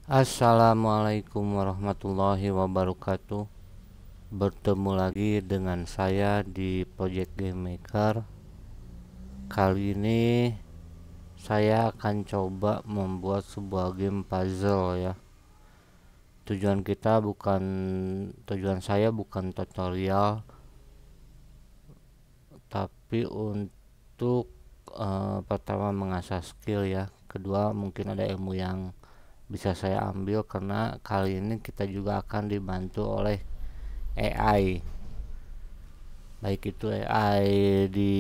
Assalamualaikum warahmatullahi wabarakatuh. Bertemu lagi dengan saya di Project Game Maker. Kali ini saya akan coba membuat sebuah game puzzle ya. Tujuan saya bukan tutorial, tapi untuk pertama mengasah skill ya. Kedua mungkin ada ilmu yang bisa saya ambil karena kali ini kita juga akan dibantu oleh AI, baik itu AI di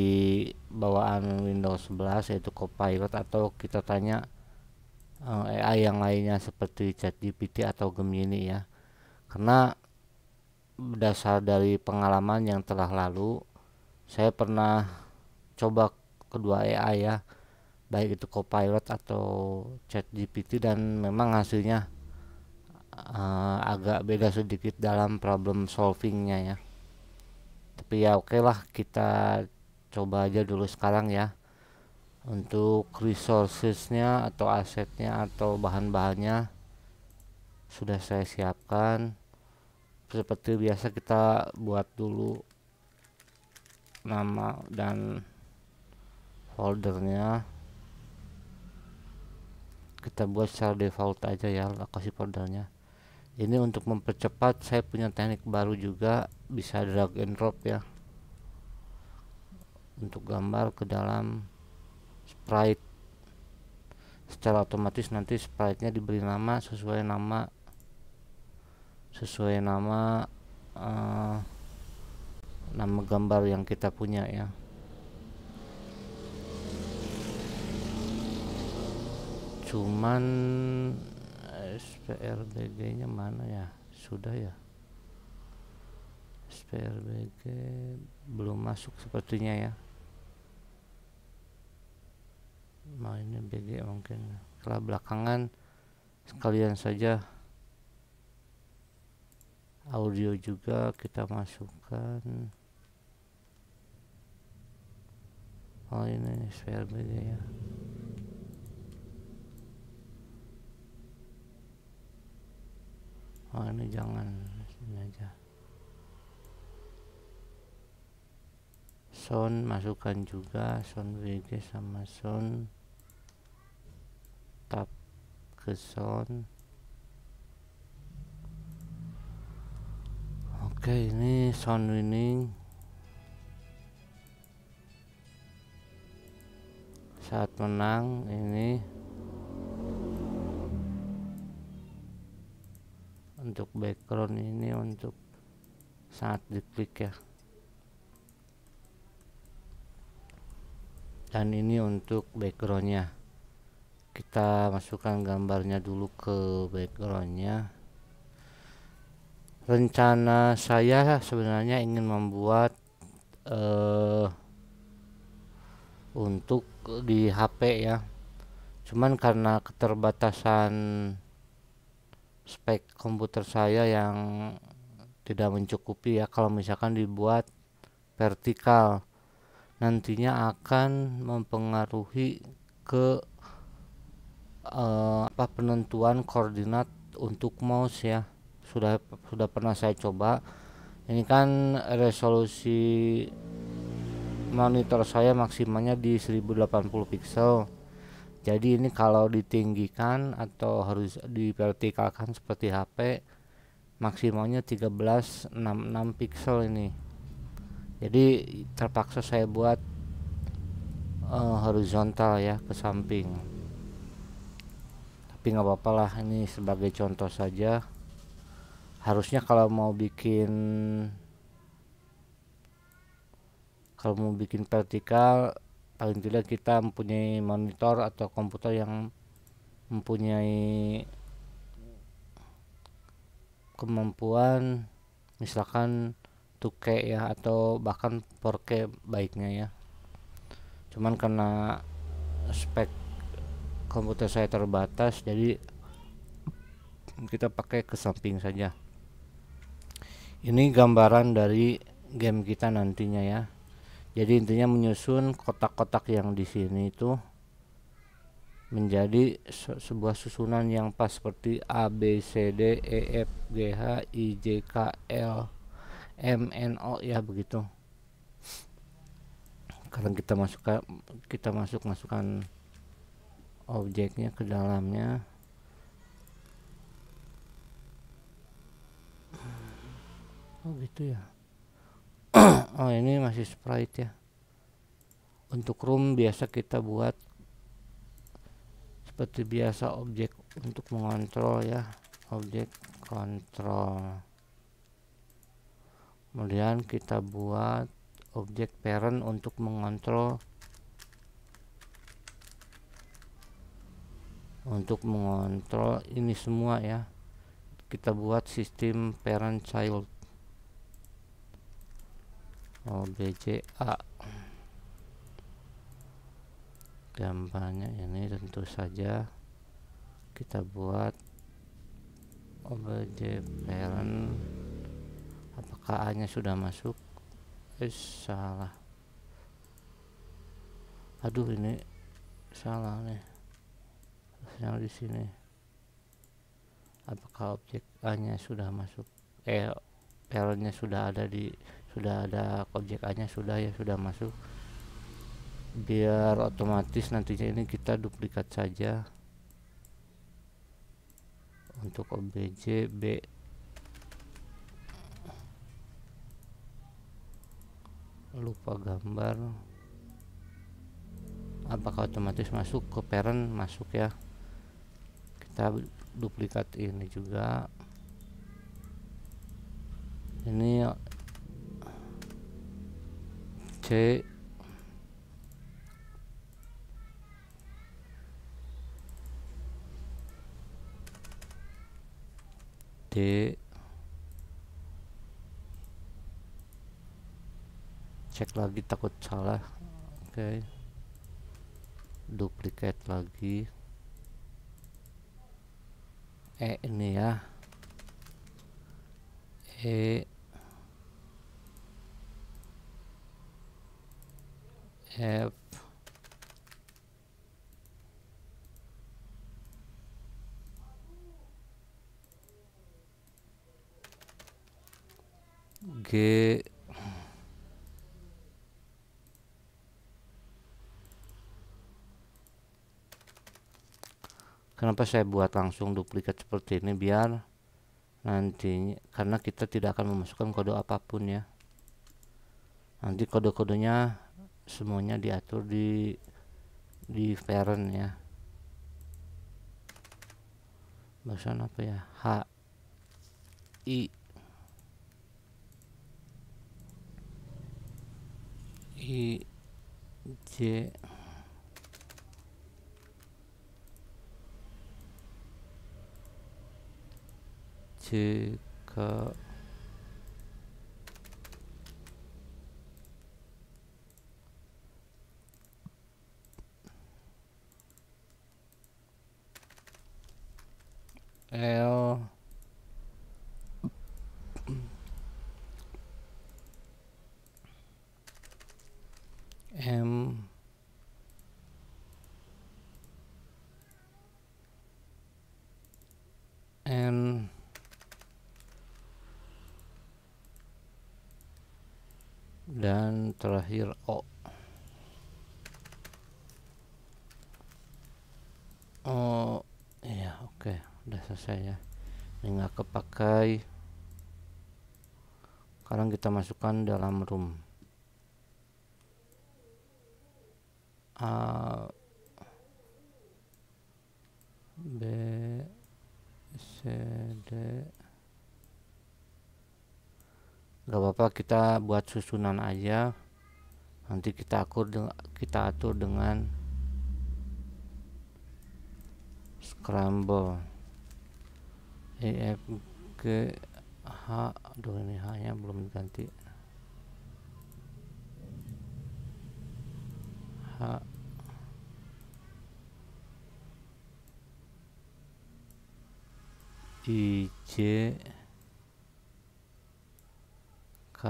bawaan Windows 11 yaitu Copilot, atau kita tanya AI yang lainnya seperti ChatGPT atau Gemini ya. Karena berdasar dari pengalaman yang telah lalu, saya pernah coba kedua AI ya, baik itu Copilot atau ChatGPT, dan memang hasilnya agak beda sedikit dalam problem solvingnya ya. Tapi ya oke lah, kita coba aja dulu sekarang ya. Untuk resourcesnya atau asetnya atau bahan-bahannya sudah saya siapkan. Seperti biasa kita buat dulu nama dan foldernya. Kita buat secara default aja ya lokasi foldernya. Ini untuk mempercepat, saya punya teknik baru juga, bisa drag and drop ya, untuk gambar ke dalam sprite. Secara otomatis nanti sprite-nya diberi nama sesuai eh, nama gambar yang kita punya ya. Cuman SPRBG-nya mana ya? Sudah ya. SPRBG belum masuk sepertinya ya. Nah, ini BG mungkin. Setelah belakangan sekalian saja audio juga kita masukkan. Oh, ini SPRBG ya. Oh, ini jangan, ini aja. Sound masukkan juga, sound VG sama sound, tap ke sound. Oke, ini sound winning saat menang. Ini untuk background, ini untuk saat diklik ya, dan ini untuk backgroundnya. Kita masukkan gambarnya dulu ke backgroundnya. Rencana saya sebenarnya ingin membuat untuk di HP ya, cuman karena keterbatasan spek komputer saya yang tidak mencukupi ya, kalau misalkan dibuat vertikal nantinya akan mempengaruhi ke penentuan koordinat untuk mouse ya. Sudah pernah saya coba. Ini kan resolusi monitor saya maksimalnya di 1080 pixel. Jadi ini kalau ditinggikan atau harus divertikalkan seperti HP, maksimalnya 1366 pixel ini. Jadi terpaksa saya buat horizontal ya, ke samping. Tapi nggak apa-apa lah, ini sebagai contoh saja. Harusnya kalau mau bikin vertikal, paling tidak kita mempunyai monitor atau komputer yang mempunyai kemampuan misalkan 2K ya, atau bahkan 4K baiknya ya. Cuman karena spek komputer saya terbatas, jadi kita pakai ke samping saja. Ini gambaran dari game kita nantinya ya. Jadi intinya menyusun kotak-kotak yang di sini itu menjadi sebuah susunan yang pas seperti A B C D E F G H I J K L M N O ya begitu. Karena kita masukkan objeknya ke dalamnya. Oh gitu ya. Oh ini masih sprite ya. Untuk room biasa kita buat seperti biasa objek untuk mengontrol ya, objek kontrol. Kemudian kita buat objek parent untuk mengontrol ini semua ya. Kita buat sistem parent child OBJA. Gambarnya ini tentu saja kita buat objek parent. Apakah A nya sudah masuk? Salah. Aduh ini salah nih. Harusnya di sini. Apakah objek A nya sudah masuk? Parentnya sudah ada objek A nya sudah masuk. Biar otomatis nantinya ini kita duplikat saja untuk OBJ B. Lupa gambar. Apakah otomatis masuk ke parent? Masuk ya. Kita duplikat ini juga. Ini C D. Cek lagi takut salah. Oke. Duplikat lagi. Ini ya. F G Kenapa saya buat langsung duplikat seperti ini? Biar nantinya, karena kita tidak akan memasukkan kode apapun ya. Nanti kode-kodenya semuanya diatur di parent ya. Barusan apa ya? H I J K L M N dan terakhir O. Oh iya, oke, udah selesai ya. Ini nggak kepakai. Sekarang kita masukkan dalam room. A B C D. Gak apa-apa, kita buat susunan aja. Nanti kita atur dengan scramble E F G H. Aduh ini H nya belum diganti. H I J K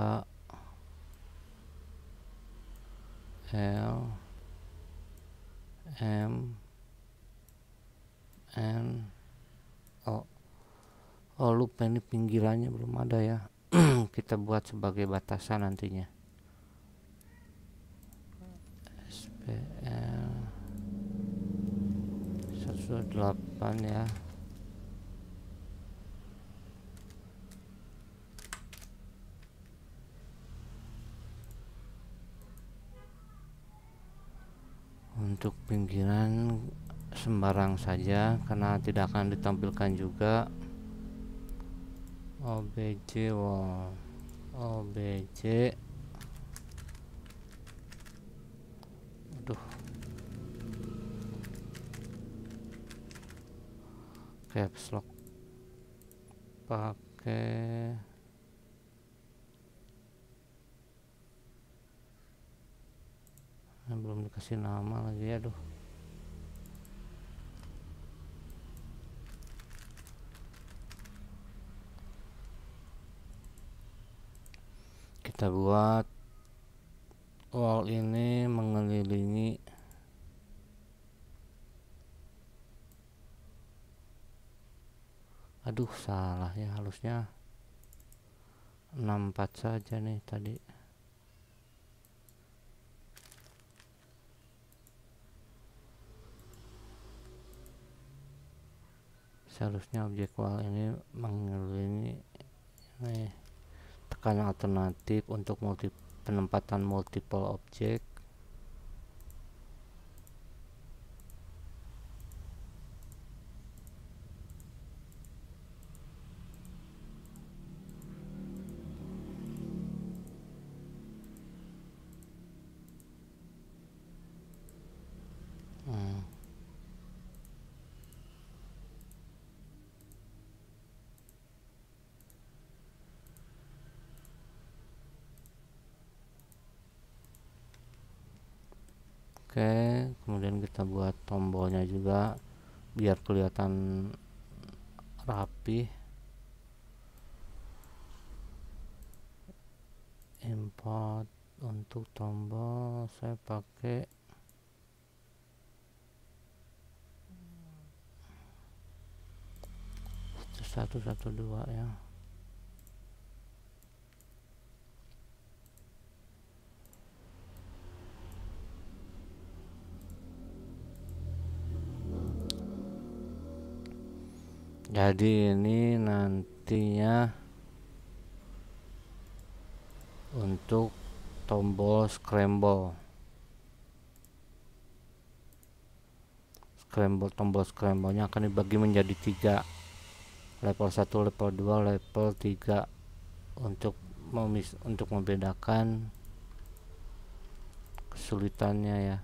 L M and lupa ini pinggirannya belum ada ya. Kita buat sebagai batasan nantinya. SPL 128 ya. Untuk pinggiran sembarang saja karena tidak akan ditampilkan juga. OBJ wall, OBJ, aduh, caps lock pakai belum dikasih nama lagi, aduh. Kita buat wall ini mengelilingi aduh salah ya, harusnya 64 saja nih tadi. Seharusnya objek wall ini mengelilingi nih. Tekan alternatif untuk penempatan multiple objek. Oke, kemudian kita buat tombolnya juga biar kelihatan rapi. Import untuk tombol saya pakai satu dua ya. Jadi ini nantinya untuk tombol tombol scramble-nya akan dibagi menjadi 3, level 1, level 2, level 3 untuk membedakan kesulitannya ya.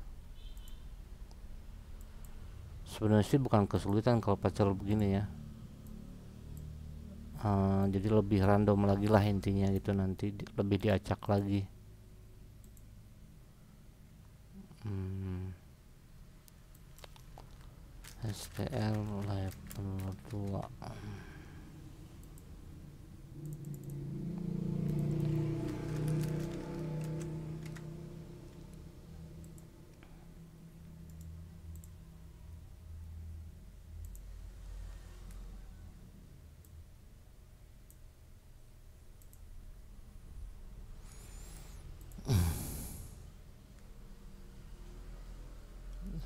Sebenarnya sih bukan kesulitan kalau pecel begini ya. Jadi lebih random lagi lah intinya gitu, nanti lebih diacak lagi. STL level 2.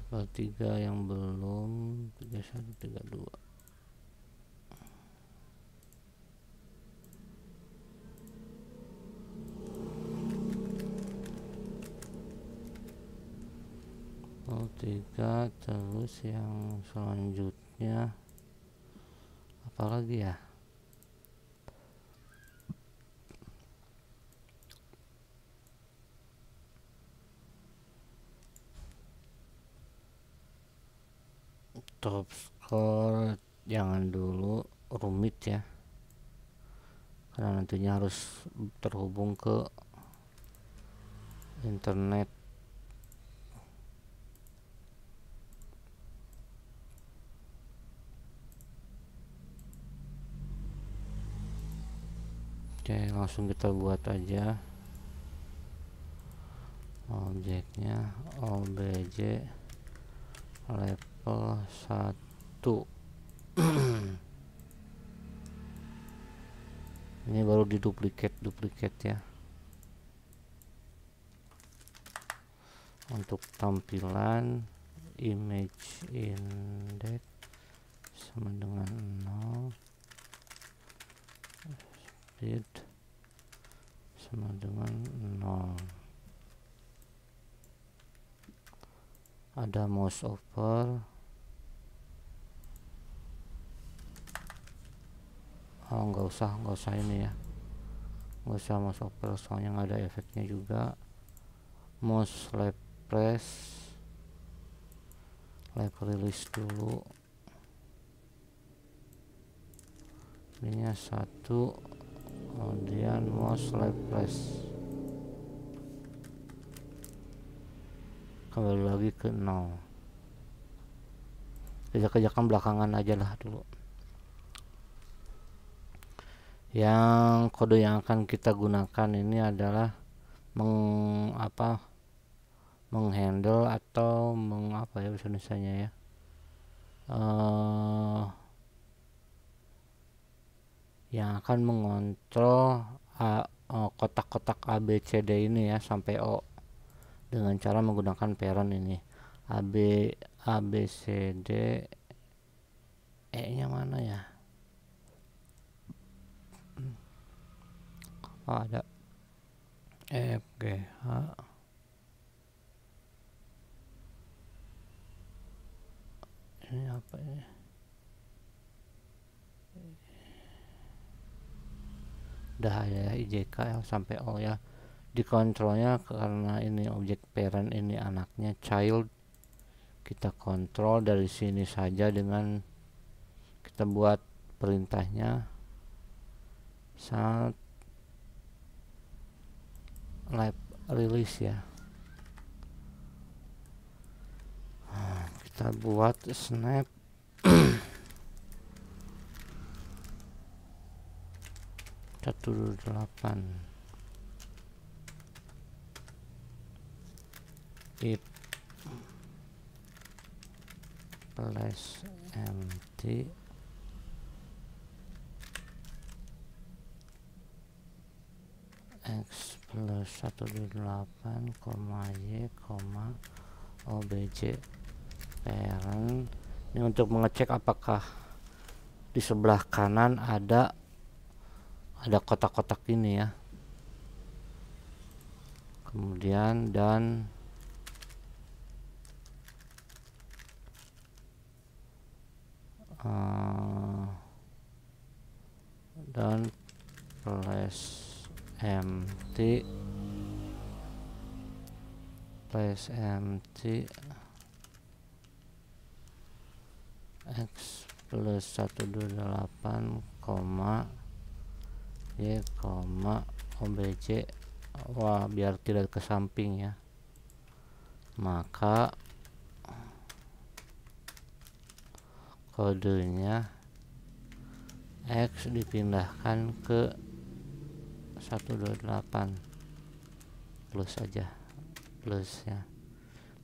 Level 3 yang belum 31 32. Level 3 terus yang selanjutnya apalagi ya? Top score jangan dulu, rumit ya, karena nantinya harus terhubung ke internet. Oke, langsung kita buat aja objeknya OBJ level 1 Ini baru di duplikat ya. Untuk tampilan image index sama dengan 0, speed sama dengan 0. Ada mouse over. Oh, nggak usah ini ya, nggak usah mouse over soalnya nggak ada efeknya juga. Mouse left press, left release dulu. Ininya 1, kemudian mouse left press, kembali lagi ke 0. Kerjakan belakangan aja lah dulu. Yang kode yang akan kita gunakan ini adalah menghandle atau mengapa ya bahasa Indonesianya ya, yang akan mengontrol kotak-kotak A B C D ini ya sampai O dengan cara menggunakan parent ini. A B C D, E nya mana ya? Oh, ada F G H, ini apa ini? Udah ya, I J K sampai O ya. Dikontrolnya karena ini objek parent, ini anaknya child, kita kontrol dari sini saja dengan kita buat perintahnya saat left release ya. Kita buat snap satu 8 if plus empty x plus 128, y, obj parent. Ini untuk mengecek apakah di sebelah kanan ada kotak-kotak ini ya. Kemudian dan plus empty x plus 128, y, obj. Wah, biar tidak ke samping ya, maka kodenya x dipindahkan ke 128 plus aja, plus ya.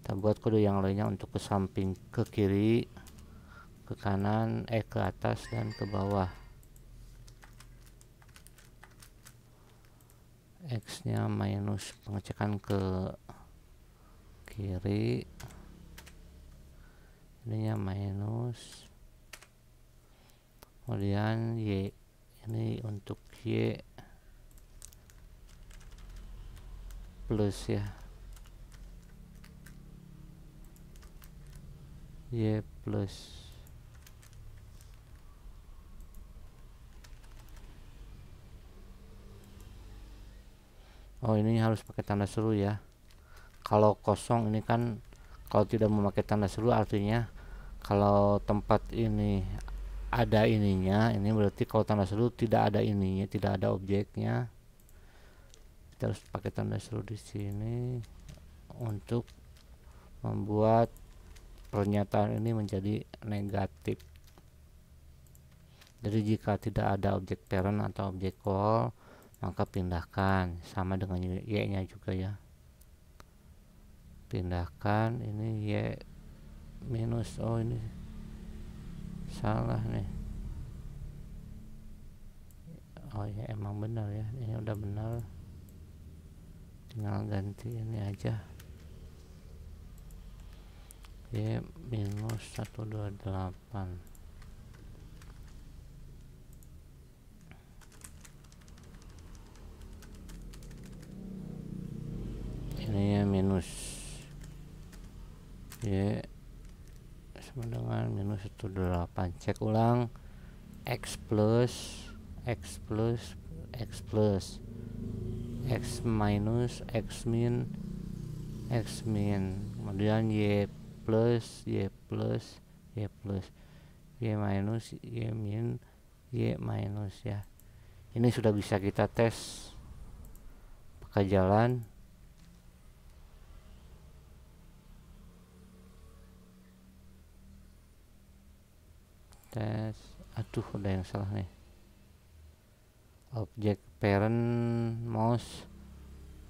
Kita buat kode yang lainnya untuk ke samping, ke kiri, ke kanan, ke atas dan ke bawah. X nya minus, pengecekan ke kiri, ininya minus, kemudian Y ini untuk Y plus ya, Y plus. Oh, ini harus pakai tanda seru ya. Kalau kosong ini kan, kalau tidak memakai tanda seru artinya kalau tempat ini ada ininya, ini berarti kalau tanda seru tidak ada ininya, tidak ada objeknya. Kita harus pakai tanda seru di sini untuk membuat pernyataan ini menjadi negatif. Jadi jika tidak ada objek parent atau objek call, maka pindahkan, sama dengan Y nya juga ya, pindahkan ini Y minus. Oh, ini salah nih, Oh ya, emang benar ya, ini udah benar, tinggal ganti ini aja. Y minus 128. Ini ya minus Y sama dengan minus 18. Cek ulang. X plus X plus X plus X minus X min X min, kemudian Y plus Y plus Y plus Y minus Y min Y minus ya. Ini sudah bisa kita tes pakai jalan. Tes, aduh udah yang salah nih. Objek parent mouse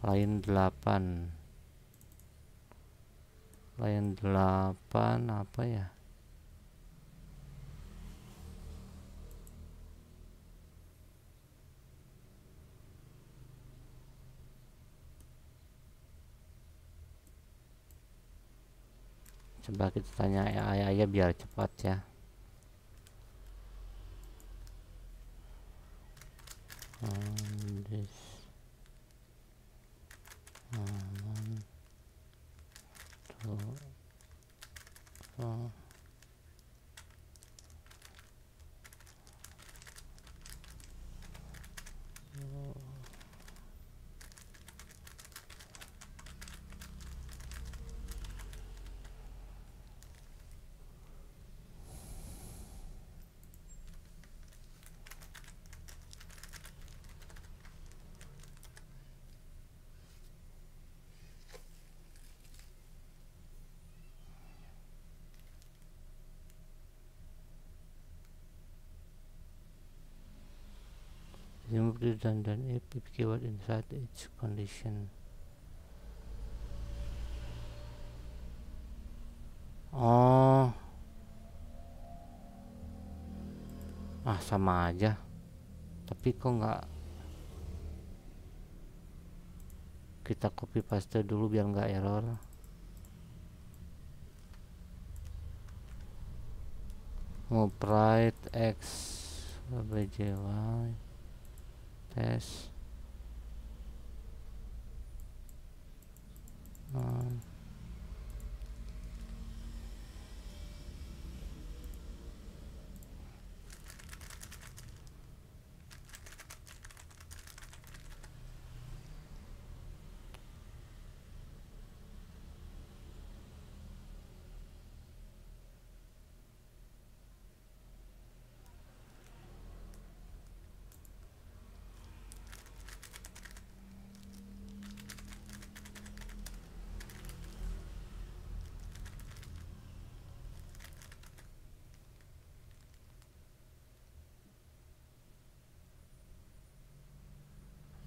line 8 apa ya? Coba kita tanya AI aja biar cepat ya. This to remove redundant if keyword inside each condition. Oh, sama aja. Tapi kok nggak kita copy paste dulu biar nggak error. Right X BJY tes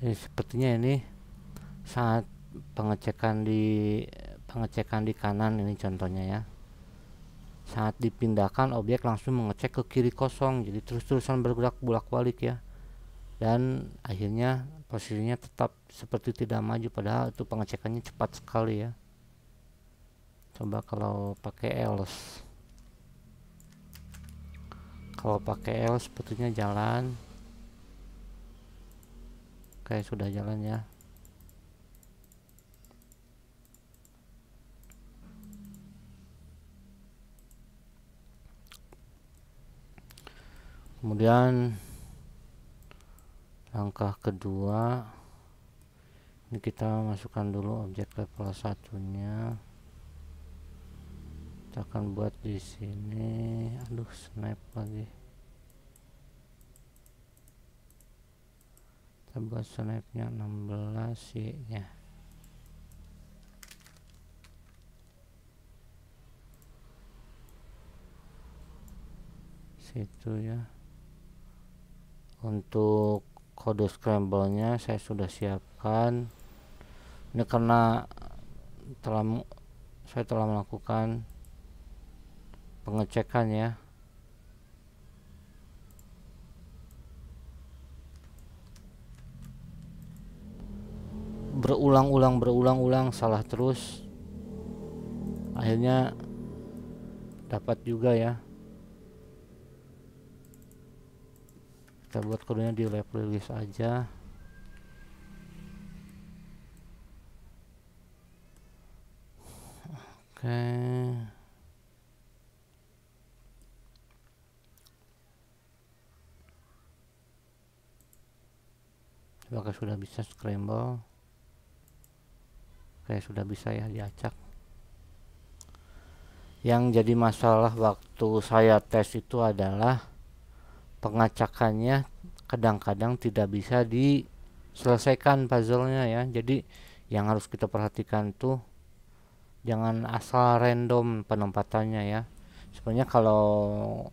sepertinya ini saat pengecekan di kanan ini contohnya ya, saat dipindahkan objek langsung mengecek ke kiri kosong, jadi terus-terusan bergerak bolak-balik ya, dan akhirnya posisinya tetap seperti tidak maju padahal itu pengecekannya cepat sekali ya. Coba kalau pakai else, sepertinya jalan. Oke, sudah jalan ya. Kemudian langkah kedua, ini kita masukkan dulu objek level 1-nya. Kita akan buat di sini. Aduh, snap lagi. Kita buat snapnya 16 Y-nya. Situ ya. Untuk kode scramble-nya saya sudah siapkan. Ini karena saya telah melakukan pengecekan ya. berulang-ulang salah terus, akhirnya dapat juga ya. Kita buat kodenya di lab release aja. Oke. Apakah sudah bisa scramble? Oke, sudah bisa ya diacak. Yang jadi masalah waktu saya tes itu adalah pengacakannya kadang-kadang tidak bisa diselesaikan puzzle-nya ya. Jadi yang harus kita perhatikan tuh jangan asal random penempatannya ya. Sebenarnya kalau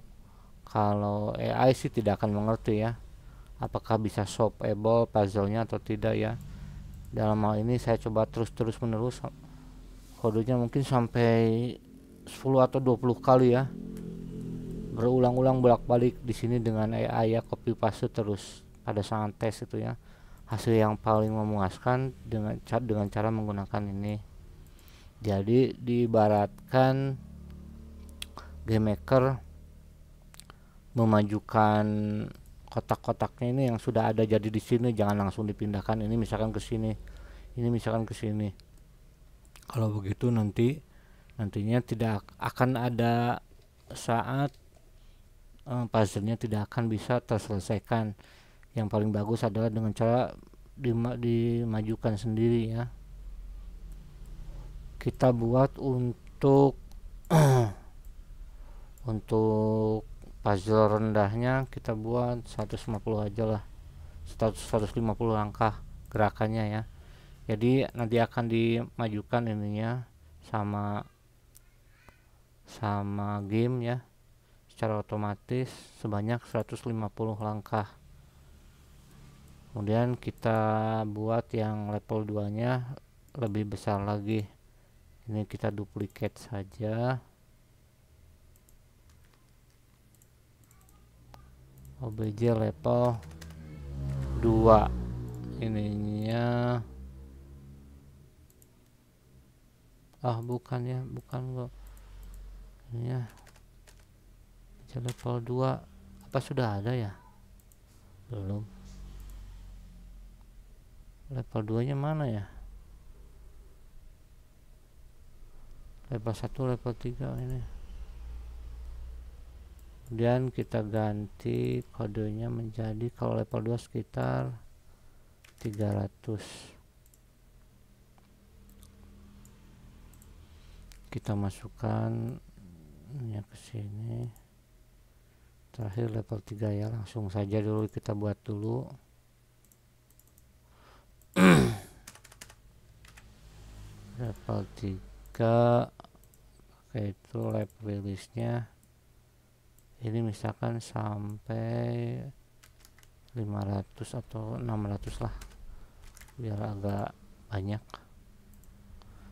AI sih tidak akan mengerti ya apakah bisa solvable puzzle-nya atau tidak ya. Dalam hal ini saya coba terus menerus kodenya mungkin sampai 10 atau 20 kali ya, berulang-ulang bolak-balik di sini dengan AI ya, copy paste terus pada saat tes itu ya. Hasil yang paling memuaskan dengan cara menggunakan ini. Jadi diibaratkan game maker memajukan kotak-kotaknya ini yang sudah ada jadi di sini, jangan langsung dipindahkan. Ini misalkan ke sini, ini misalkan ke sini. Kalau begitu nantinya tidak akan ada saat puzzle-nya tidak akan bisa terselesaikan. Yang paling bagus adalah dengan cara dimajukan sendiri ya. Kita buat untuk untuk puzzle rendahnya kita buat 150 aja lah, 150 langkah gerakannya ya. Jadi nanti akan dimajukan ininya sama game ya secara otomatis sebanyak 150 langkah. Kemudian kita buat yang level 2 nya lebih besar lagi. Ini kita duplicate saja. OBJ level 2 ininya bukan kok ini ya level 2 apa sudah ada ya, belum. Level 2 nya mana ya, level 1 level 3 ini. Kemudian kita ganti kodenya menjadi kalau level 2 sekitar 300. Kita masukkan ya ke sini. Terakhir level 3 ya, langsung saja dulu kita buat dulu. Level 3 oke, itu lab release nya ini misalkan sampai 500 atau 600 lah biar agak banyak.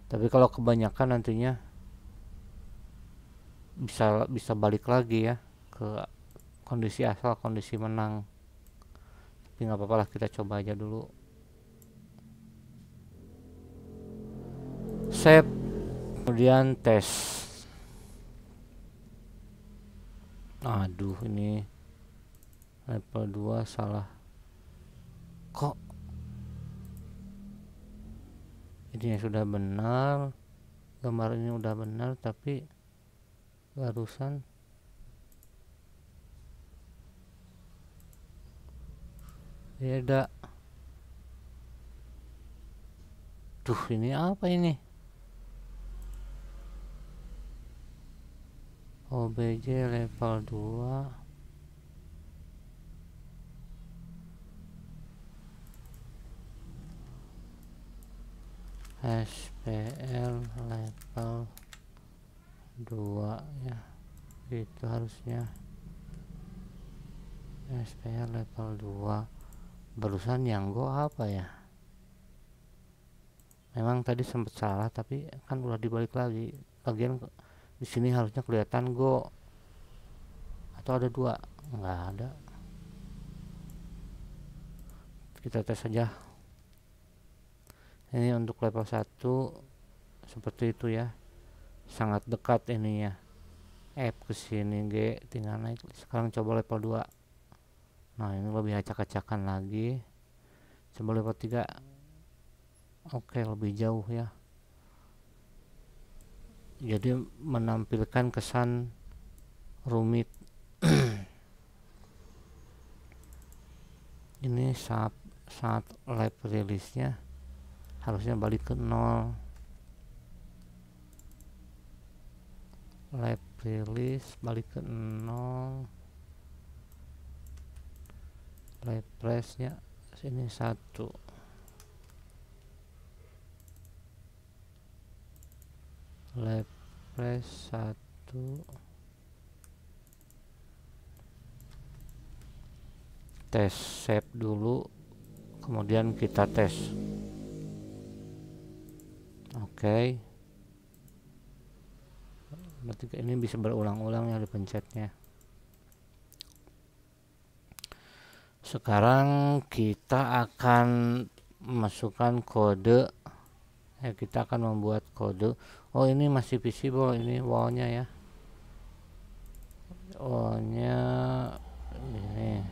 Tapi kalau kebanyakan nantinya bisa balik lagi ya ke kondisi asal, kondisi menang. Tapi nggak apa-apa lah, kita coba aja dulu. Save, kemudian tes. Aduh, ini level 2 salah. Kok ini sudah benar, gambar ini udah benar, tapi barusan beda. Tuh, ini apa ini? OBJ level 2 SPL level 2 ya, itu harusnya SPL level 2. Barusan yang go apa ya, memang tadi sempat salah tapi kan udah dibalik lagi. Bagian di sini harusnya kelihatan go, atau ada 2, nggak ada. Kita tes saja. Ini untuk level 1 seperti itu ya, sangat dekat ini ya. F kesini G tinggal naik. Sekarang coba level 2. Nah ini lebih acak-acakan lagi. Coba level 3. Oke, lebih jauh ya, jadi menampilkan kesan rumit. Ini saat lap rilisnya harusnya balik ke 0. Lap rilis balik ke 0. Lap pressnya sini 1. Lap press 1. Tes save dulu, kemudian kita tes. Oke. Berarti ini bisa berulang-ulang ya dipencetnya. Sekarang kita akan masukkan kode ya, kita akan membuat kode. Oh ini masih visible ini wallnya ya, wallnya ini.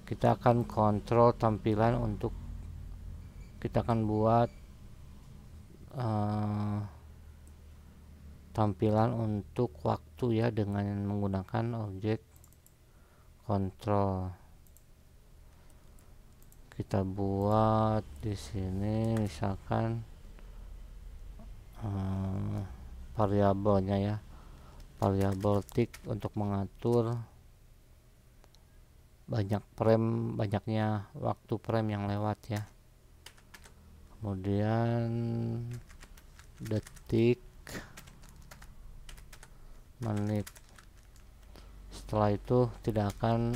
Kita akan kontrol tampilan untuk kita akan buat tampilan untuk waktu ya dengan menggunakan objek kontrol. Kita buat di sini misalkan variabelnya ya, variabel tick untuk mengatur banyaknya waktu frame yang lewat ya. Kemudian detik, menit. Setelah itu tidak akan,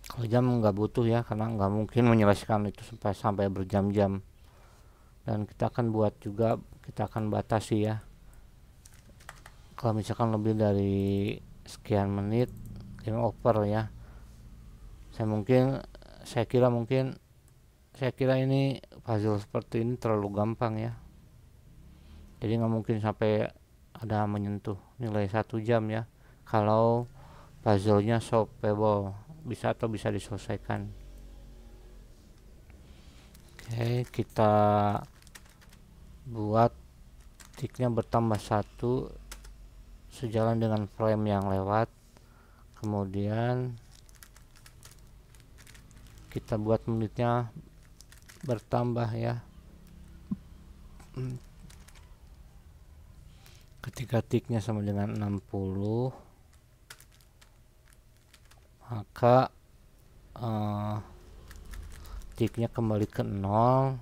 kalau jam nggak butuh ya, karena nggak mungkin menyelesaikan itu sampai berjam-jam. Dan kita akan buat juga, kita akan batasi ya, kalau misalkan lebih dari sekian menit game over ya. Saya kira ini puzzle seperti ini terlalu gampang ya, jadi nggak mungkin sampai ada menyentuh nilai 1 jam ya, kalau puzzle-nya solvable, bisa diselesaikan. Oke, kita buat ticknya bertambah 1 sejalan dengan frame yang lewat. Kemudian kita buat menitnya bertambah ya. Ketika ticknya sama dengan 60, maka ticknya kembali ke 0.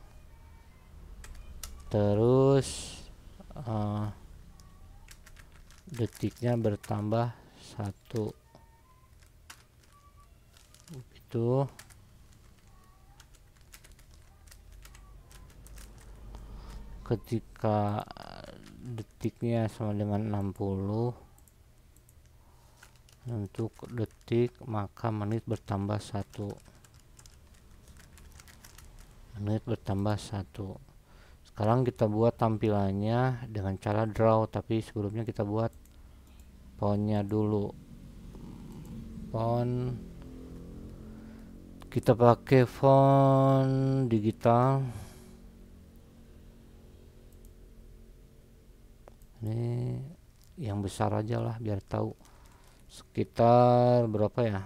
Terus detiknya bertambah 1 itu. Ketika detiknya sama dengan 60 untuk detik, maka menit bertambah 1. Sekarang kita buat tampilannya dengan cara draw, tapi sebelumnya kita buat fontnya dulu. Font kita pakai font digital. Ini yang besar aja lah biar tahu. Sekitar berapa ya?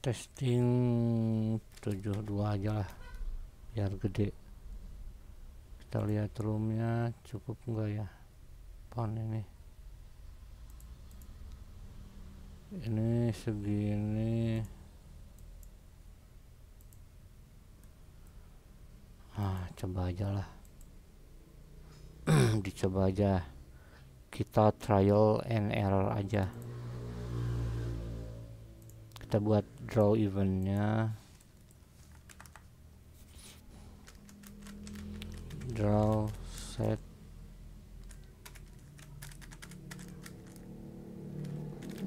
Testing 72 aja lah biar gede. Kita lihat roomnya cukup enggak ya font ini. Ini segini. Coba aja lah. Dicoba aja, kita trial and error aja. Kita buat draw eventnya, draw set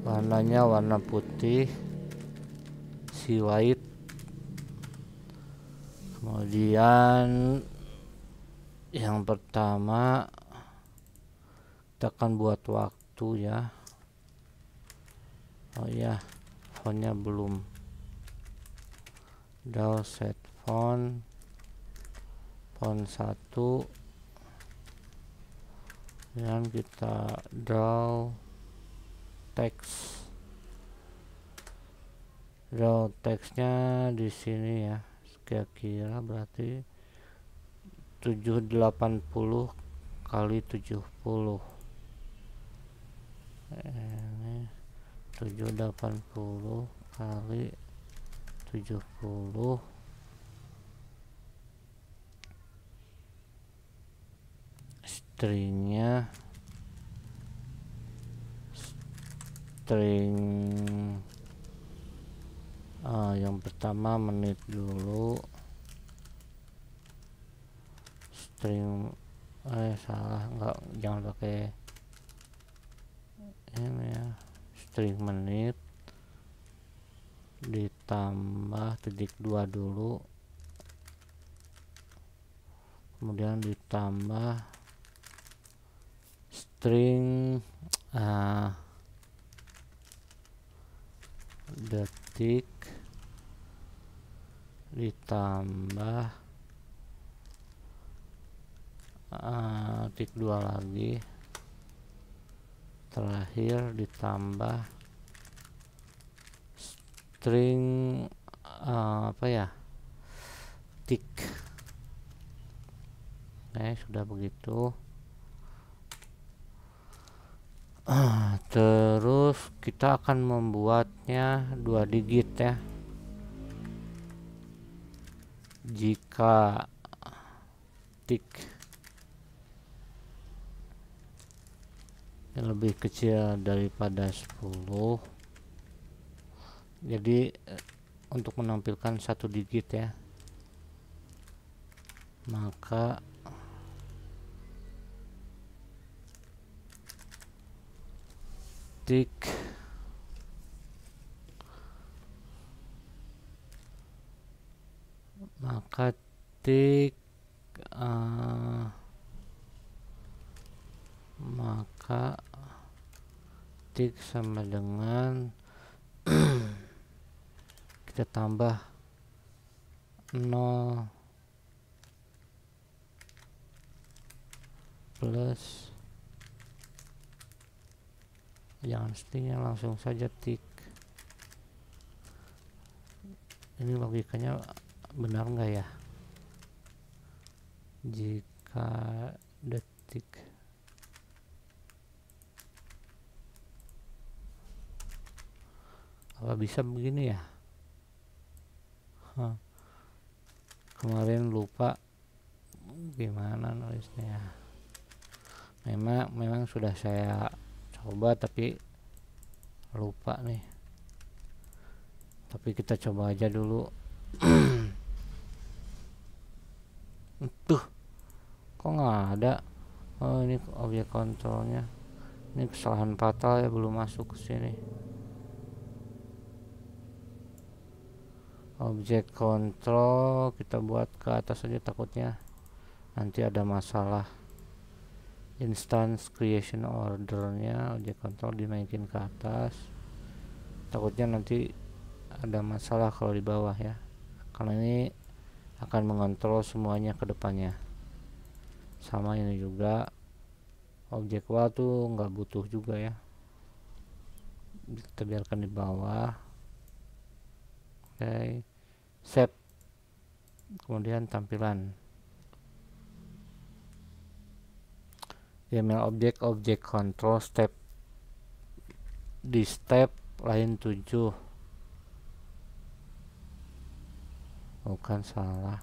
warnanya warna putih, si white. Kemudian yang pertama kita akan buat waktu ya. Oh ya, fontnya belum. Draw set font 1, dan kita draw text. Draw teksnya di sini ya, kira-kira berarti 780 kali 70. Ini 780 kali 70. Stringnya yang pertama menit dulu. String salah, enggak, jangan pakai ini ya. String menit ditambah titik 2 dulu, kemudian ditambah string detik ditambah titik 2 lagi, terakhir ditambah string tik. Sudah begitu. Terus kita akan membuatnya 2 digit ya. Jika tik yang lebih kecil daripada 10, jadi untuk menampilkan 1 digit ya, maka tik tik sama dengan kita tambah 0 plus, jangan stingnya, langsung saja tik. Ini logikanya benar nggak ya? Jika detik apa bisa begini ya? Kemarin lupa gimana nulisnya. Memang sudah saya coba tapi lupa nih. Tapi kita coba aja dulu. Tuh, kok nggak ada? Oh, ini objek kontrolnya. Ini kesalahan fatal ya, belum masuk ke sini. Objek kontrol kita buat ke atas aja, takutnya nanti ada masalah. Instance creation ordernya objek kontrol dinaikin ke atas, takutnya nanti ada masalah kalau di bawah ya, karena ini akan mengontrol semuanya ke depannya. Sama ini juga objek wall tuh nggak butuh juga ya, kita biarkan di bawah. Oke, save. Kemudian tampilan YAML objek control step. Di step line 7, bukan, salah.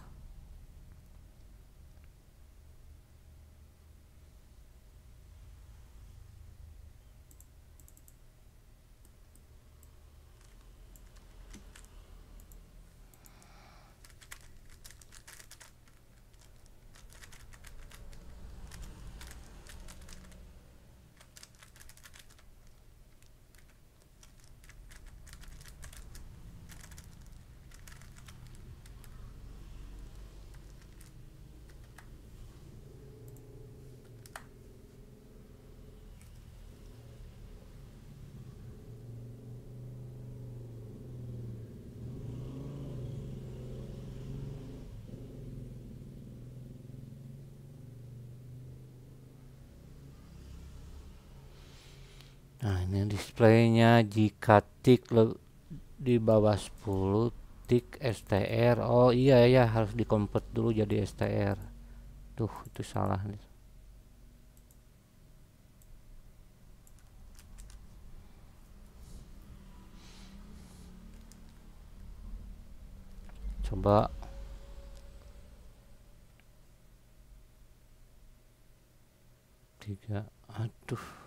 Nah, ini displaynya jika tik di bawah 10 tik str. Oh iya ya, harus di convert dulu jadi str. Tuh, itu salah nih. Coba. Tiga. Aduh.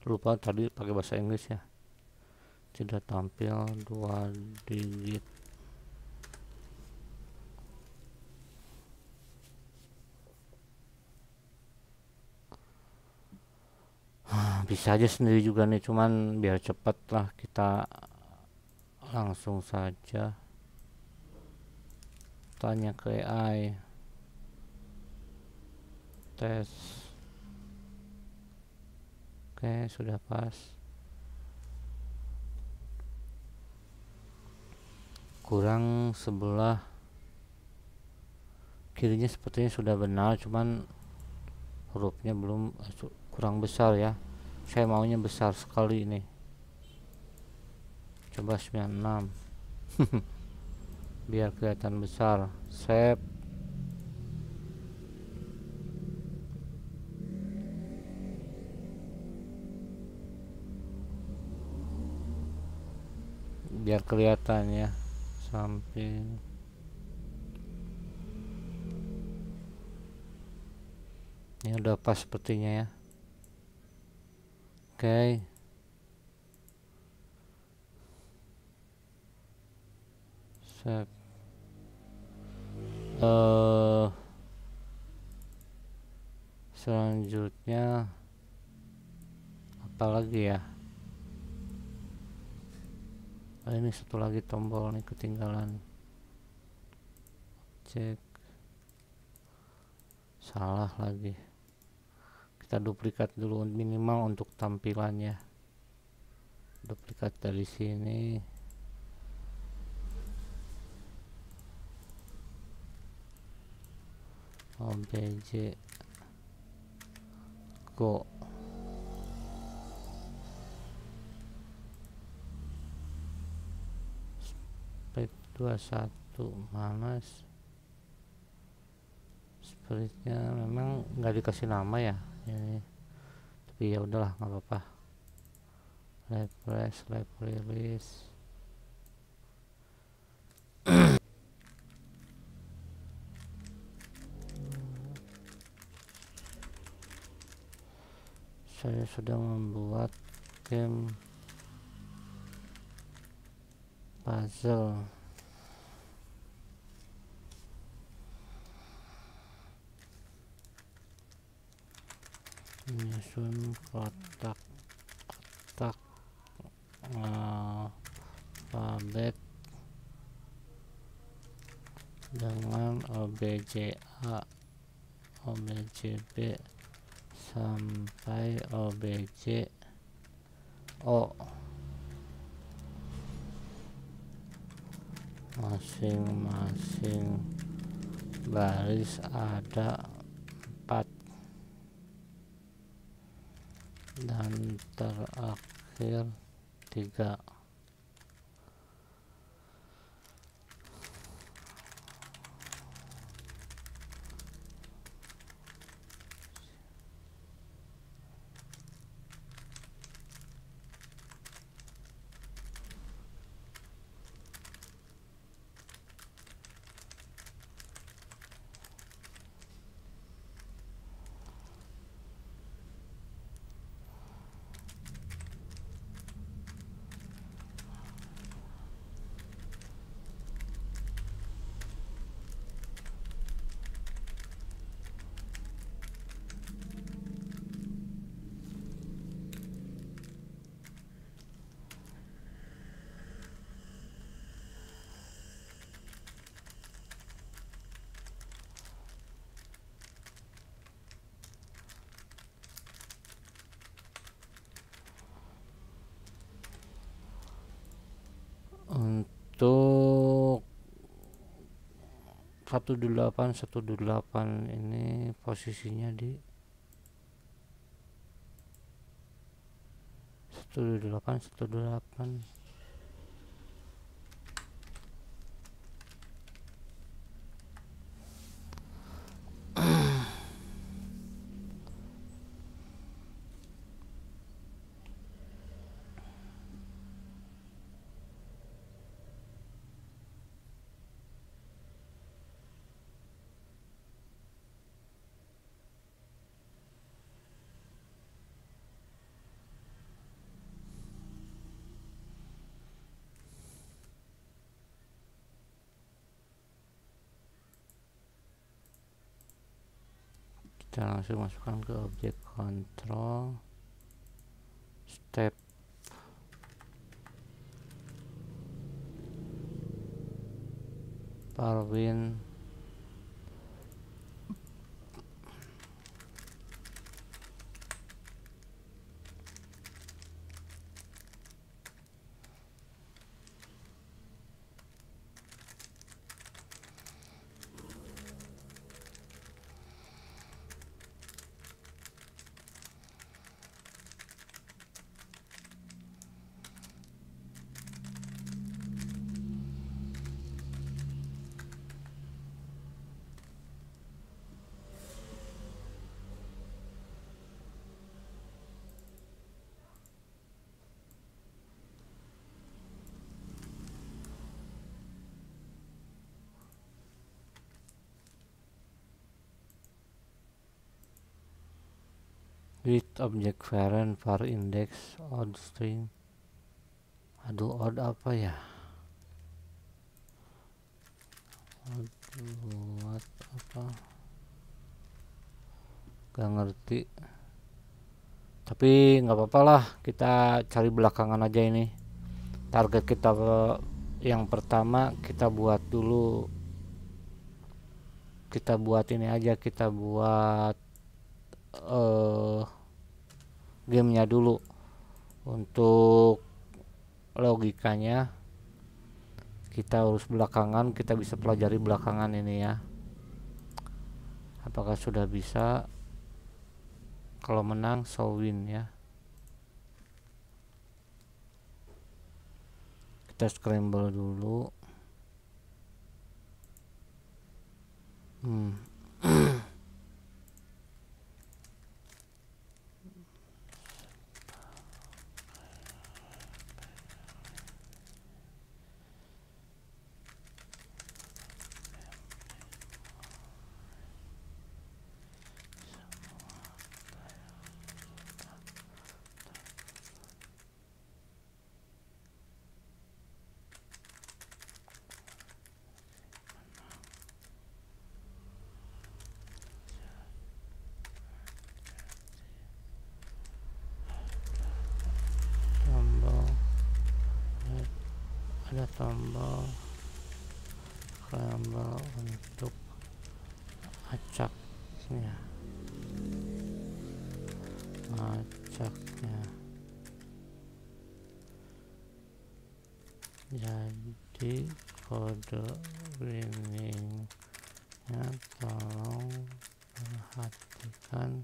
Lupa tadi pakai bahasa Inggris ya. Tidak tampil 2 digit. Bisa aja sendiri juga nih, cuman biar cepet lah kita langsung saja tanya ke AI. Tes. Oke, sudah pas. Kurang sebelah kirinya sepertinya sudah benar, cuman hurufnya belum, kurang besar ya. Saya maunya besar sekali ini. Coba 96. Biar kelihatan besar. Save. Biar kelihatan ya. Samping. Ini udah pas sepertinya ya. Oke. Save. Selanjutnya apa lagi ya? Ini satu lagi tombol nih ketinggalan. Cek. Salah lagi. Kita duplikat dulu minimal untuk tampilannya. Duplikat dari sini. OBJ go. Split 21 mana splitnya, memang nggak dikasih nama ya ini, tapi ya udahlah nggak apa-apa. Refresh, live release. Saya sedang membuat game puzzle. Menyusun kotak-kotak alfabet dengan OBJ-A, OBJ-B sampai OBJ-O. Masing-masing baris ada 4 dan terakhir 3. 128 ini posisinya di 128. Kita langsung masukkan ke objek control, step Parwin, with object parent var index odd string. Aduh, odd apa ya? Odd buat apa? Gak ngerti. Tapi nggak apa-apa lah, kita cari belakangan aja ini. Target kita yang pertama kita buat dulu. Kita buat ini aja, kita buat gamenya dulu. Untuk logikanya kita urus belakangan, kita bisa pelajari belakangan ini ya. Apakah sudah bisa? Kalau menang show win ya. Kita scramble dulu. Ada tombol untuk acaknya, jadi kode winningnya tolong perhatikan,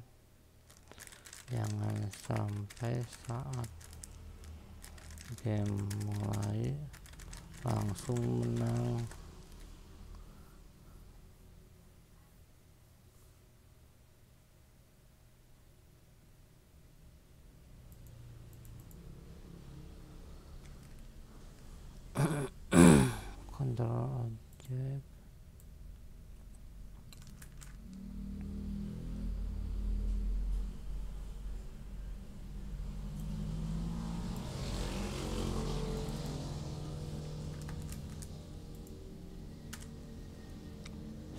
jangan sampai saat game mulai langsung menang. Kontrol objek,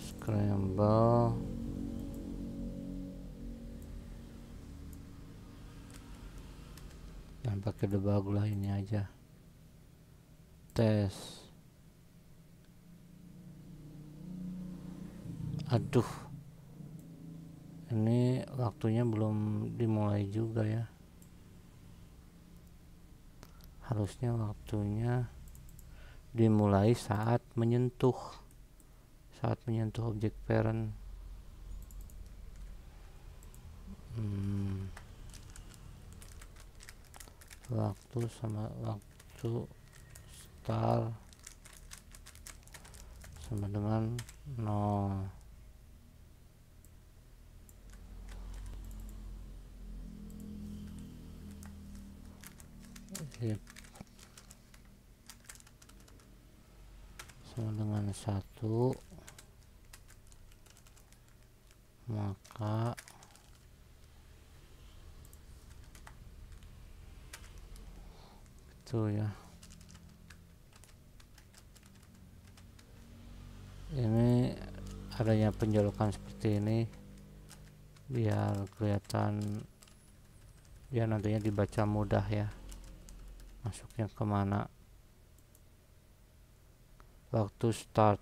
scramble, yang pakai debug lah ini aja, tes. Aduh, ini waktunya belum dimulai juga ya. Harusnya waktunya dimulai saat menyentuh saat menyentuh objek parent. Waktu sama waktu start sama dengan 0. If sama dengan 1, maka itu ya, ini adanya penjolokan seperti ini biar kelihatan, biar nantinya dibaca mudah ya masuknya kemana. Waktu start,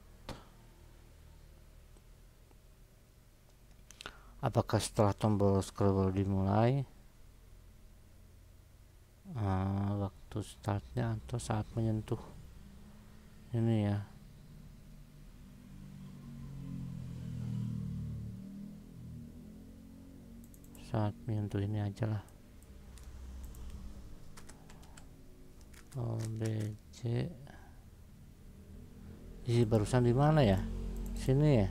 apakah setelah tombol scroll dimulai, waktu startnya atau saat menyentuh ini ya. Saat menyentuh ini aja lah. OBJ isi barusan di mana ya? Sini ya.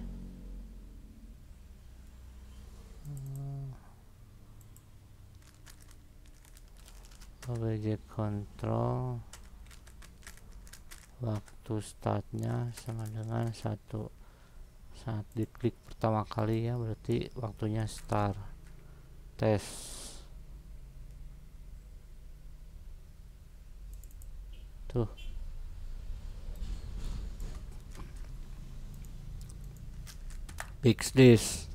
OBJ control, waktu startnya sama dengan 1 saat diklik pertama kali ya, berarti waktunya start. Tes tuh, fix this.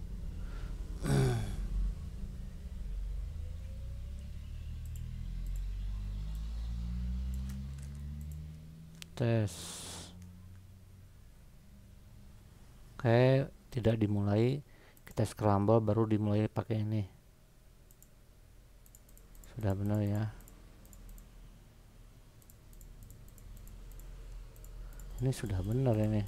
Tes. Oke, tidak dimulai, kita scramble baru dimulai pakai ini. Sudah benar ya. Ini sudah benar ini.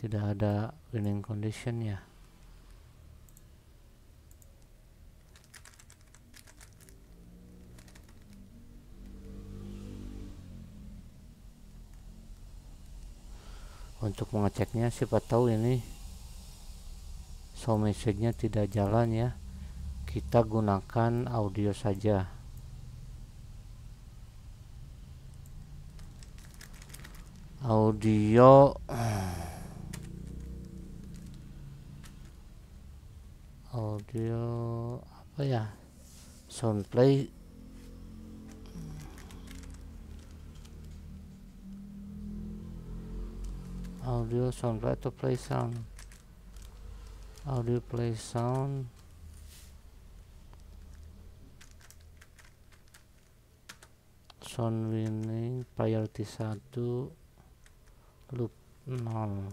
Tidak ada winning condition ya. Untuk mengeceknya, siapa tahu ini show message-nya tidak jalan ya, kita gunakan audio saja. Audio apa ya, sound play, audio sound play atau play sound, audio play sound, sound winning priority 1, loop 0.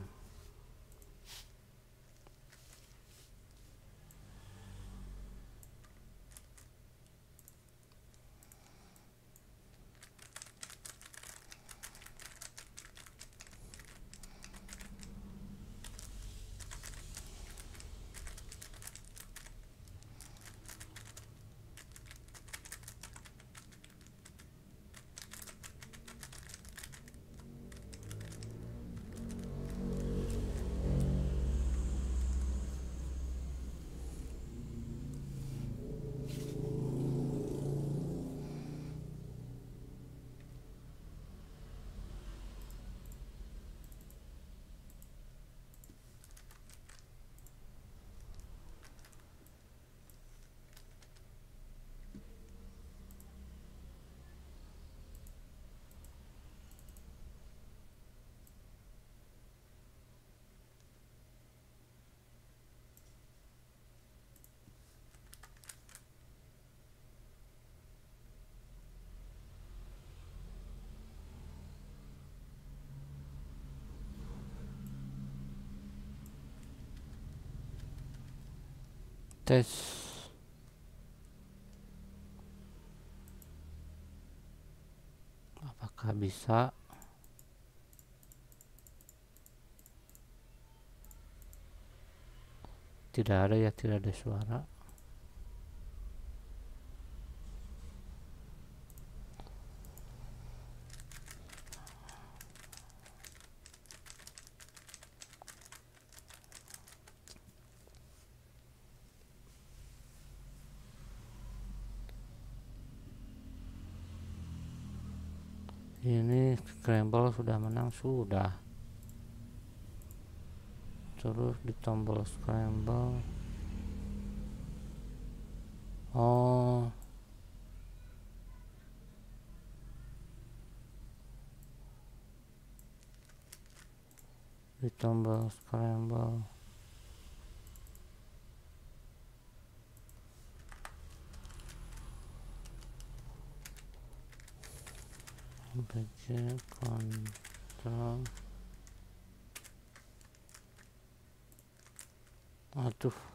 Tes. Apakah bisa? Tidak ada ya, tidak ada suara. Ini scramble sudah menang, sudah. Terus di tombol scramble, oh di tombol scramble BC kontrol, aduh